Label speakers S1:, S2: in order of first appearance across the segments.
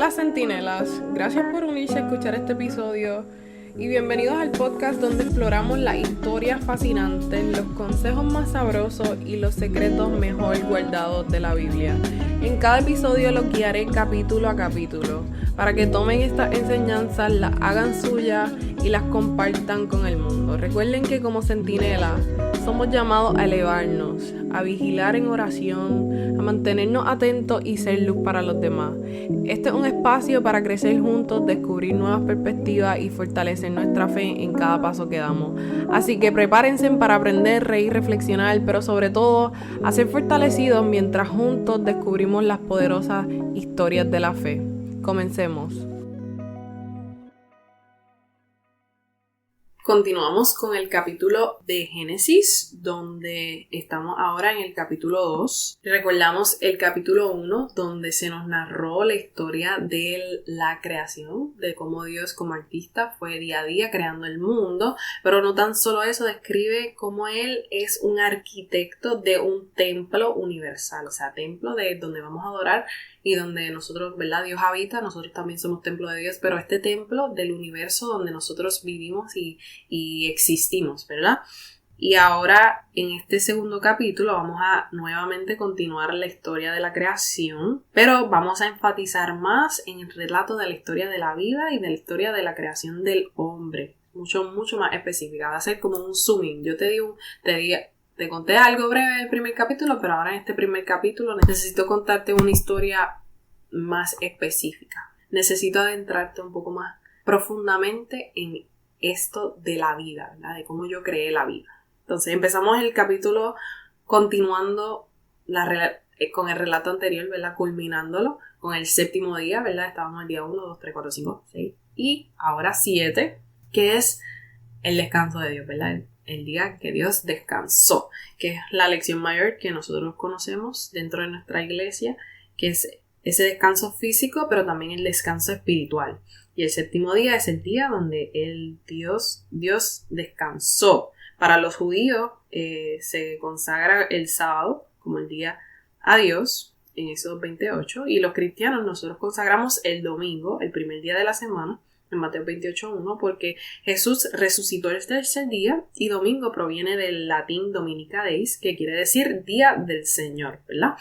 S1: Hola Centinelas, gracias por unirse a escuchar este episodio y bienvenidos al podcast donde exploramos las historias fascinantes, los consejos más sabrosos y los secretos mejor guardados de la Biblia. En cada episodio los guiaré capítulo a capítulo para que tomen estas enseñanzas, las hagan suyas y las compartan con el mundo. Recuerden que como centinelas somos llamados a elevarnos, a vigilar en oración, a mantenernos atentos y ser luz para los demás. Este es un espacio para crecer juntos, descubrir nuevas perspectivas y fortalecer nuestra fe en cada paso que damos. Así que prepárense para aprender, reír, reflexionar, pero sobre todo a ser fortalecidos mientras juntos descubrimos las poderosas historias de la fe. Comencemos. Continuamos con el capítulo de Génesis, donde estamos ahora en el capítulo 2. Recordamos el capítulo 1, donde se nos narró la historia de la creación, de cómo Dios como artista fue día a día creando el mundo, pero no tan solo eso, describe cómo Él es un arquitecto de un templo universal, o sea, templo de donde vamos a adorar y donde nosotros, ¿verdad? Dios habita, nosotros también somos templo de Dios, pero este templo del universo donde nosotros vivimos y existimos, ¿verdad? Y ahora en este segundo capítulo vamos a nuevamente continuar la historia de la creación, pero vamos a enfatizar más en el relato de la historia de la vida y de la historia de la creación del hombre, mucho más específica. Va a ser como un zooming. Yo te conté algo breve del primer capítulo, pero ahora en este primer capítulo necesito contarte una historia más específica. Necesito adentrarte un poco más profundamente en esto de la vida, ¿verdad? De cómo yo creé la vida. Entonces empezamos el capítulo continuando con el relato anterior, ¿verdad? Culminándolo con el séptimo día, ¿verdad? Estábamos en el día 1, 2, 3, 4, 5, 6 y ahora 7, que es el descanso de Dios, ¿verdad? El día que Dios descansó, que es la lección mayor que nosotros conocemos dentro de nuestra iglesia, que es ese descanso físico, pero también el descanso espiritual. Y el séptimo día es el día donde Dios descansó. Para los judíos se consagra el sábado como el día a Dios, en Éxodo 28, y los cristianos nosotros consagramos el domingo, el primer día de la semana, en Mateo 28:1, porque Jesús resucitó el tercer día y domingo proviene del latín Dominica Deis, que quiere decir día del Señor, ¿verdad?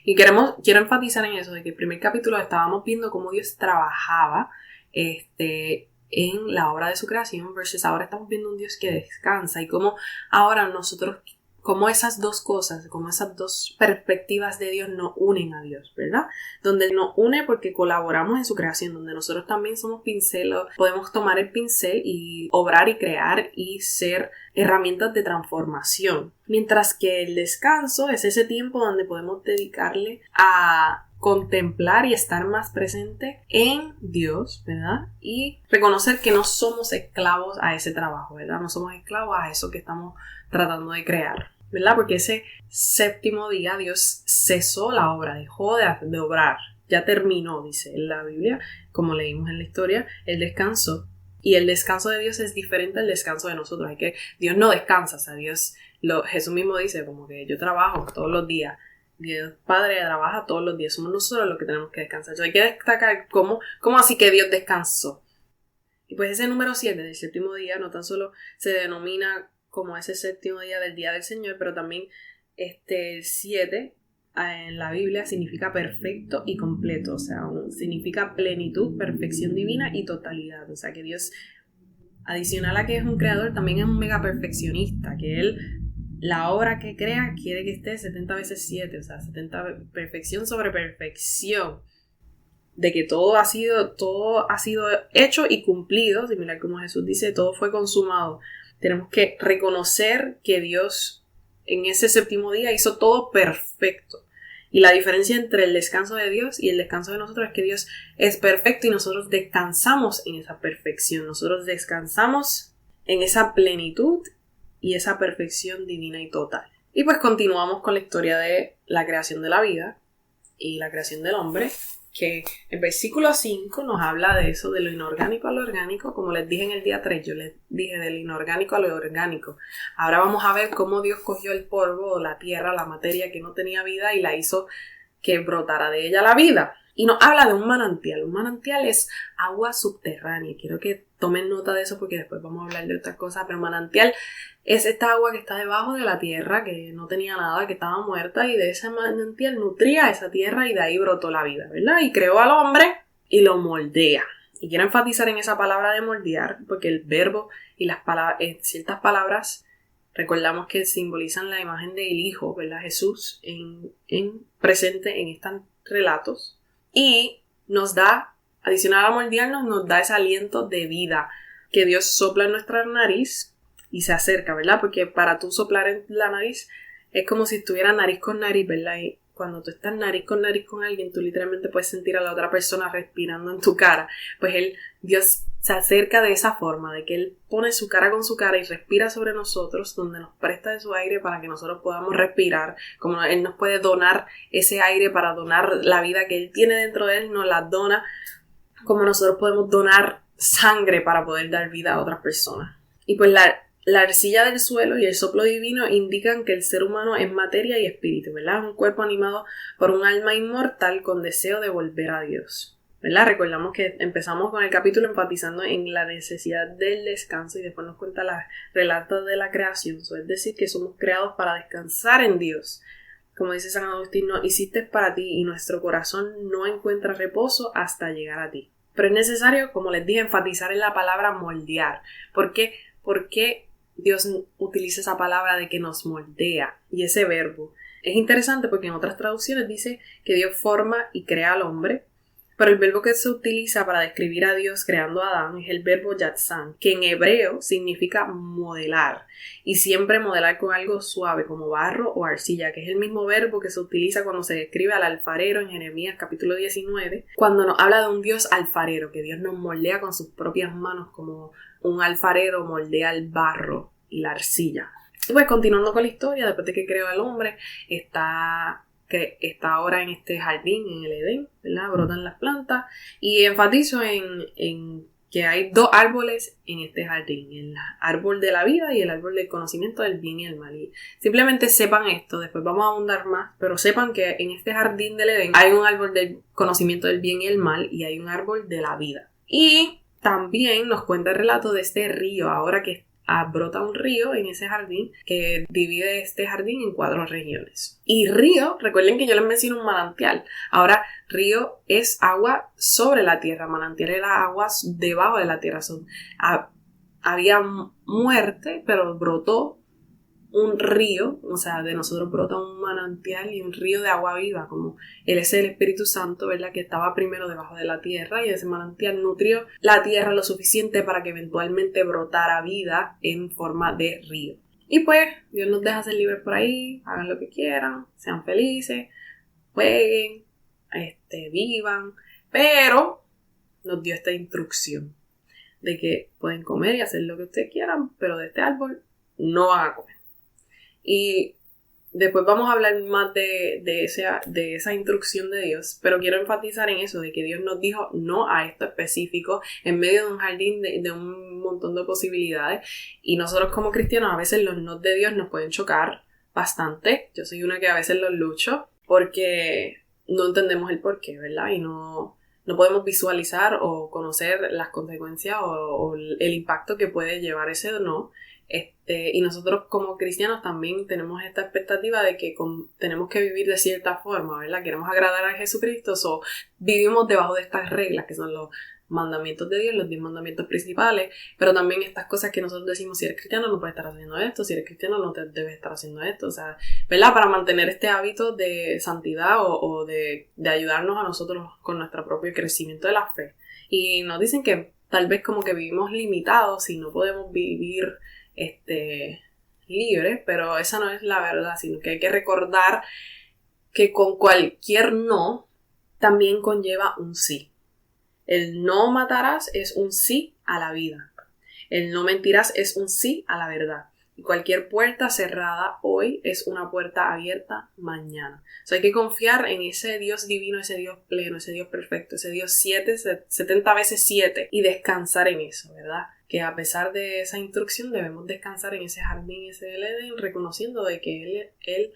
S1: Y quiero enfatizar en eso, de que el primer capítulo estábamos viendo cómo Dios trabajaba en la obra de su creación, versus ahora estamos viendo un Dios que descansa y cómo ahora nosotros, como esas dos cosas, como esas dos perspectivas de Dios nos unen a Dios, ¿verdad? Donde nos une porque colaboramos en su creación, donde nosotros también somos pincelos, podemos tomar el pincel y obrar y crear y ser herramientas de transformación. Mientras que el descanso es ese tiempo donde podemos dedicarle a contemplar y estar más presente en Dios, ¿verdad? Y reconocer que no somos esclavos a ese trabajo, ¿verdad? No somos esclavos a eso que estamos tratando de crear, ¿verdad? Porque ese séptimo día Dios cesó la obra, dejó de obrar, ya terminó, dice en la Biblia, como leímos en la historia, el descanso. Y el descanso de Dios es diferente al descanso de nosotros. Dios no descansa, o sea, Jesús mismo dice como que yo trabajo todos los días. Dios Padre trabaja todos los días, somos nosotros los que tenemos que descansar. Entonces hay que destacar cómo así que Dios descansó. Y pues ese número 7 del séptimo día no tan solo se denomina como ese séptimo día del día del Señor, pero también el 7 en la Biblia significa perfecto y completo, o sea, significa plenitud, perfección divina y totalidad. O sea que Dios, adicional a que es un creador, también es un mega perfeccionista, que Él, la obra que crea, quiere que esté 70 veces 7, o sea, 70 perfección sobre perfección. De que todo ha sido hecho y cumplido, similar como Jesús dice, todo fue consumado. Tenemos que reconocer que Dios en ese séptimo día hizo todo perfecto. Y la diferencia entre el descanso de Dios y el descanso de nosotros es que Dios es perfecto y nosotros descansamos en esa perfección. Nosotros descansamos en esa plenitud y esa perfección divina y total. Y pues continuamos con la historia de la creación de la vida y la creación del hombre, que el versículo 5 nos habla de eso, de lo inorgánico a lo orgánico. Como les dije en el día 3, yo les dije del inorgánico a lo orgánico. Ahora vamos a ver cómo Dios cogió el polvo, la tierra, la materia que no tenía vida y la hizo que brotara de ella la vida. Y nos habla de un manantial. Un manantial es agua subterránea. Quiero que tomen nota de eso porque después vamos a hablar de otras cosas. Pero manantial es esta agua que está debajo de la tierra, que no tenía nada, que estaba muerta. Y de ese manantial nutría esa tierra y de ahí brotó la vida, ¿verdad? Y creó al hombre y lo moldea. Y quiero enfatizar en esa palabra de moldear porque el verbo y las palabras, ciertas palabras, recordamos que simbolizan la imagen del Hijo, ¿verdad? Jesús en presente en estos relatos. Y nos da, adicional a moldearnos, nos da ese aliento de vida que Dios sopla en nuestra nariz y se acerca, ¿verdad? Porque para tú soplar en la nariz es como si estuviera nariz con nariz, ¿verdad? Y cuando tú estás nariz con alguien, tú literalmente puedes sentir a la otra persona respirando en tu cara. Pues Dios se acerca de esa forma, de que Él pone su cara con su cara y respira sobre nosotros, donde nos presta de su aire para que nosotros podamos respirar, como Él nos puede donar ese aire para donar la vida que Él tiene dentro de Él, nos la dona, como nosotros podemos donar sangre para poder dar vida a otras personas. Y pues la arcilla del suelo y el soplo divino indican que el ser humano es materia y espíritu, ¿verdad? Es un cuerpo animado por un alma inmortal con deseo de volver a Dios, ¿verdad? Recordamos que empezamos con el capítulo enfatizando en la necesidad del descanso y después nos cuenta los relatos de la creación, es decir, que somos creados para descansar en Dios. Como dice San Agustín, no hiciste para ti y nuestro corazón no encuentra reposo hasta llegar a ti. Pero es necesario, como les dije, enfatizar en la palabra moldear. ¿Por qué? Porque Dios utiliza esa palabra de que nos moldea y ese verbo. Es interesante porque en otras traducciones dice que Dios forma y crea al hombre, pero el verbo que se utiliza para describir a Dios creando a Adán es el verbo yatzan, que en hebreo significa modelar, y siempre modelar con algo suave como barro o arcilla, que es el mismo verbo que se utiliza cuando se describe al alfarero en Jeremías capítulo 19, cuando nos habla de un Dios alfarero, que Dios nos moldea con sus propias manos como un alfarero moldea el barro y la arcilla. Y pues continuando con la historia, después de que creó al hombre, está ahora en este jardín, en el Edén, ¿verdad? Brotan las plantas. Y enfatizo en que hay dos árboles en este jardín, el árbol de la vida y el árbol del conocimiento del bien y el mal. Y simplemente sepan esto, después vamos a ahondar más, pero sepan que en este jardín del Edén hay un árbol del conocimiento del bien y el mal y hay un árbol de la vida. Y también nos cuenta el relato de este río, ahora que brota un río en ese jardín que divide este jardín en 4 regiones. Y río, recuerden que yo les mencioné un manantial. Ahora, río es agua sobre la tierra, manantial es agua debajo de la tierra. Había muerte, pero brotó un río, o sea, de nosotros brota un manantial y un río de agua viva, como Él es el Espíritu Santo, ¿verdad? Que estaba primero debajo de la tierra y ese manantial nutrió la tierra lo suficiente para que eventualmente brotara vida en forma de río. Y pues, Dios nos deja ser libres por ahí, hagan lo que quieran, sean felices, jueguen, vivan, pero nos dio esta instrucción de que pueden comer y hacer lo que ustedes quieran, pero de este árbol no van a comer. Y después vamos a hablar más de esa instrucción de Dios, pero quiero enfatizar en eso, de que Dios nos dijo no a esto específico en medio de un jardín de un montón de posibilidades, y nosotros como cristianos a veces los no de Dios nos pueden chocar bastante. Yo soy una que a veces los lucho porque no entendemos el porqué, ¿verdad? Y no podemos visualizar o conocer las consecuencias o el impacto que puede llevar ese no. Y nosotros como cristianos también tenemos esta expectativa de que tenemos que vivir de cierta forma, ¿verdad? Queremos agradar a Jesucristo, vivimos debajo de estas reglas que son los mandamientos de Dios, los 10 mandamientos principales, pero también estas cosas que nosotros decimos: si eres cristiano no puedes estar haciendo esto, si eres cristiano no te debes estar haciendo esto, o sea, ¿verdad? Para mantener este hábito de santidad o de ayudarnos a nosotros con nuestro propio crecimiento de la fe. Y nos dicen que tal vez como que vivimos limitados y no podemos vivir libre, pero esa no es la verdad, sino que hay que recordar que con cualquier no también conlleva un sí. El no matarás es un sí a la vida. El no mentirás es un sí a la verdad. Y cualquier puerta cerrada hoy es una puerta abierta mañana. O sea, hay que confiar en ese Dios divino, ese Dios pleno, ese Dios perfecto, ese Dios 70 veces 7 y descansar en eso, ¿verdad? Que a pesar de esa instrucción debemos descansar en ese jardín, ese del Edén, reconociendo de que Él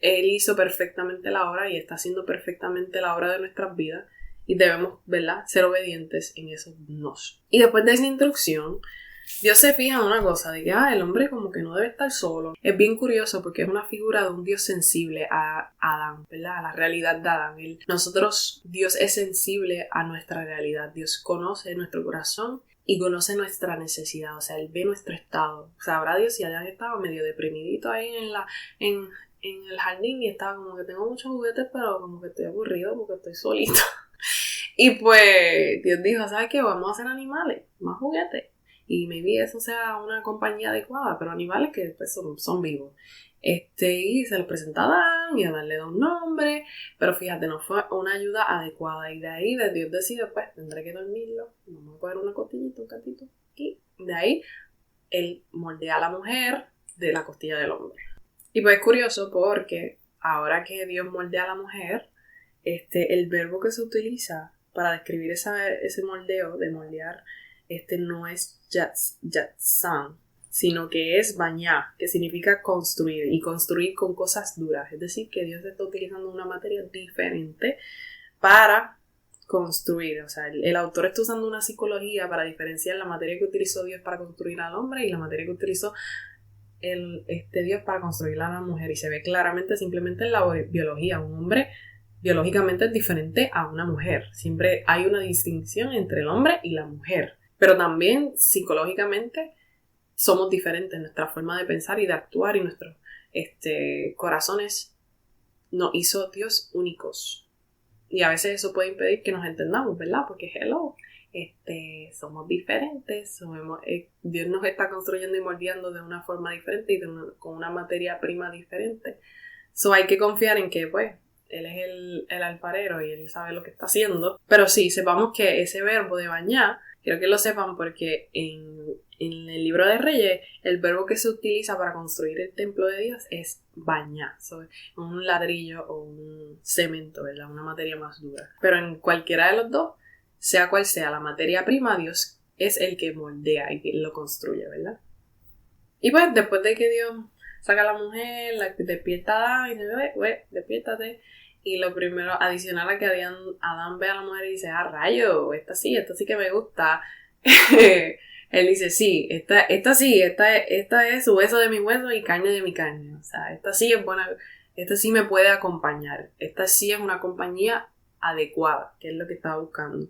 S1: Él hizo perfectamente la obra y está haciendo perfectamente la obra de nuestras vidas y debemos, ¿verdad?, ser obedientes en esos nos. Y después de esa instrucción, Dios se fija en una cosa, de que el hombre como que no debe estar solo. Es bien curioso porque es una figura de un Dios sensible a Adán, ¿verdad?, a la realidad de Adán. Dios es sensible a nuestra realidad. Dios conoce nuestro corazón y conoce nuestra necesidad, o sea, Él ve nuestro estado. Sabrá Dios si Adán estaba medio deprimidito ahí en el jardín y estaba como que tengo muchos juguetes, pero como que estoy aburrido porque estoy solito. Y pues Dios dijo, ¿sabes qué? Vamos a hacer animales, más juguetes. Y maybe eso sea una compañía adecuada, pero animales que pues, son vivos. Y se lo presenta a Adán y Adán le da un nombre, pero fíjate, no fue una ayuda adecuada. Y de ahí Dios decide, pues tendré que dormirlo, vamos a coger una costillita, un gatito. Y de ahí Él moldea a la mujer de la costilla del hombre. Y pues es curioso porque ahora que Dios moldea a la mujer, el verbo que se utiliza para describir ese moldeo de moldear, no es yatzan, sino que es bañar, que significa construir, y construir con cosas duras. Es decir, que Dios está utilizando una materia diferente para construir. O sea, el autor está usando una psicología para diferenciar la materia que utilizó Dios para construir al hombre y la materia que utilizó Dios para construir a la mujer. Y se ve claramente simplemente en la biología. Un hombre biológicamente es diferente a una mujer. Siempre hay una distinción entre el hombre y la mujer. Pero también psicológicamente somos diferentes en nuestra forma de pensar y de actuar, y nuestros corazones nos hizo Dios únicos. Y a veces eso puede impedir que nos entendamos, ¿verdad? Porque somos diferentes, Dios nos está construyendo y moldeando de una forma diferente y con una materia prima diferente. So hay que confiar en que, pues, Él es el alfarero y Él sabe lo que está haciendo. Pero sí, sepamos que ese verbo de bañar, quiero que lo sepan porque en el libro de Reyes, el verbo que se utiliza para construir el templo de Dios es bañar. Un ladrillo o un cemento, ¿verdad? Una materia más dura. Pero en cualquiera de los dos, sea cual sea la materia prima, Dios es el que moldea y que lo construye, ¿verdad? Y pues después de que Dios saca a la mujer, la despierta y dice, despiértate. Y lo primero, adicional a que Adán ve a la mujer y dice, rayo, esta sí que me gusta. Él dice, sí, esta es hueso de mi hueso y carne de mi carne. O sea, esta sí es buena, esta sí me puede acompañar. Esta sí es una compañía adecuada, que es lo que estaba buscando.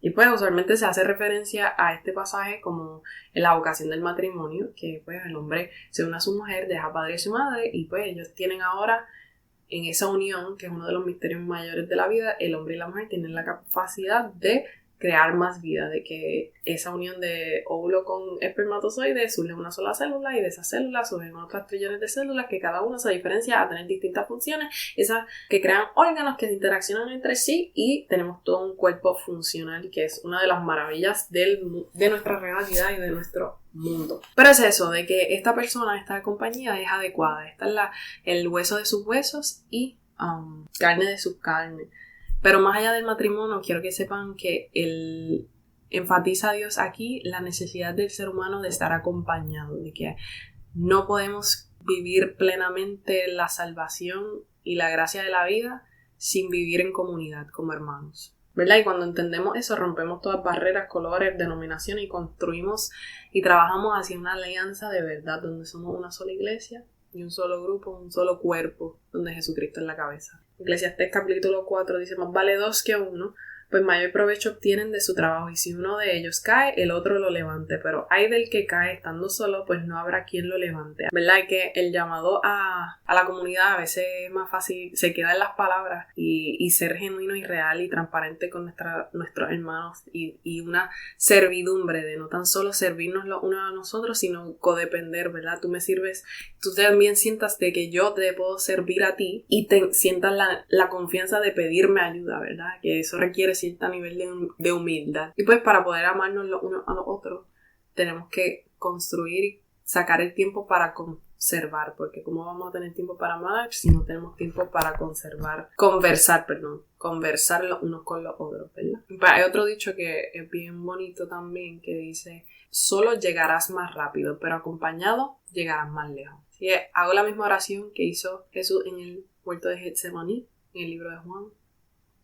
S1: Y pues usualmente se hace referencia a este pasaje como en la vocación del matrimonio, que pues el hombre se une a su mujer, deja a padre y su madre, y pues ellos tienen ahora en esa unión, que es uno de los misterios mayores de la vida, el hombre y la mujer tienen la capacidad de crear más vida, de que esa unión de óvulo con espermatozoide surge una sola célula y de esas células surgen otras trillones de células que cada una se diferencia a tener distintas funciones, esas que crean órganos que se interaccionan entre sí y tenemos todo un cuerpo funcional que es una de las maravillas de nuestra realidad y de nuestro mundo. Pero es eso, de que esta persona, esta compañía es adecuada, esta es el hueso de sus huesos y carne de sus carnes. Pero más allá del matrimonio, quiero que sepan que él enfatiza a Dios aquí la necesidad del ser humano de estar acompañado, de que no podemos vivir plenamente la salvación y la gracia de la vida sin vivir en comunidad como hermanos, ¿verdad? Y cuando entendemos eso, rompemos todas barreras, colores, denominaciones y construimos y trabajamos hacia una alianza de verdad, donde somos una sola iglesia y un solo grupo, un solo cuerpo, donde Jesucristo es la cabeza. Eclesiastés capítulo 4 dice, más vale dos que uno, pues mayor provecho obtienen de su trabajo, y si uno de ellos cae, el otro lo levante, pero hay del que cae estando solo, pues no habrá quien lo levante. ¿Verdad? Y que el llamado a la comunidad a veces es más fácil, se queda en las palabras y ser genuino y real y transparente con nuestros hermanos y una servidumbre de no tan solo servirnos los unos a nosotros, sino codepender, ¿verdad? Tú me sirves, tú también sientas de que yo te puedo servir a ti y sientas la confianza de pedirme ayuda, ¿verdad? Que eso requiere cierto nivel de humildad. Y pues para poder amarnos los unos a los otros tenemos que construir y sacar el tiempo para conservar, porque ¿cómo vamos a tener tiempo para amar si no tenemos tiempo para conversar los unos con los otros, ¿verdad? Hay otro dicho que es bien bonito también que dice, solo llegarás más rápido, pero acompañado llegarás más lejos. Así que hago la misma oración que hizo Jesús en el huerto de Getsemaní, en el libro de Juan,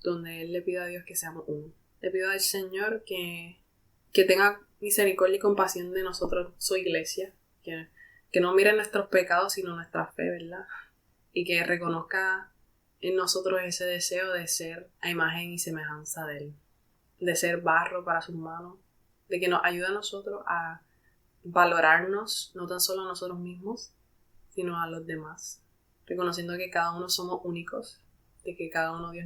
S1: donde Él le pide a Dios que seamos uno. Le pido al Señor que tenga misericordia y compasión de nosotros, su iglesia, que no mire nuestros pecados, sino nuestra fe, ¿verdad? Y que reconozca en nosotros ese deseo de ser a imagen y semejanza de Él, de ser barro para sus manos, de que nos ayude a nosotros a valorarnos, no tan solo a nosotros mismos, sino a los demás, reconociendo que cada uno somos únicos, de que cada uno Dios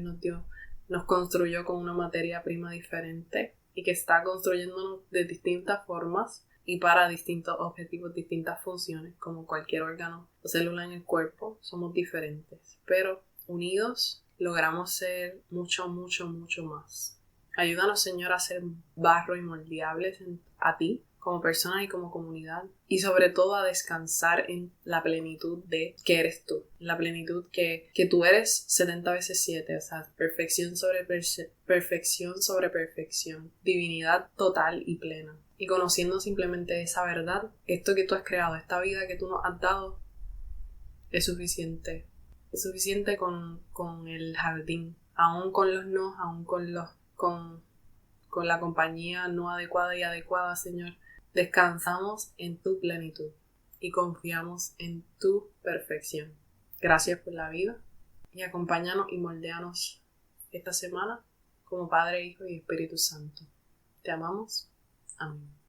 S1: nos construyó con una materia prima diferente y que está construyéndonos de distintas formas y para distintos objetivos, distintas funciones, como cualquier órgano o célula en el cuerpo, somos diferentes, pero unidos logramos ser mucho, mucho, mucho más. Ayúdanos, Señor, a ser barro y moldeables a ti, como personas y como comunidad, y sobre todo a descansar en la plenitud de que eres tú, la plenitud que tú eres 70 veces 7, o sea, perfección sobre perfección, divinidad total y plena. Y conociendo simplemente esa verdad, esto que tú has creado, esta vida que tú nos has dado, es suficiente. Es suficiente con el jardín, aún con los no, aún con la compañía no adecuada y adecuada, Señor. Descansamos en tu plenitud y confiamos en tu perfección. Gracias por la vida y acompáñanos y moldéanos esta semana como Padre, Hijo y Espíritu Santo. Te amamos. Amén.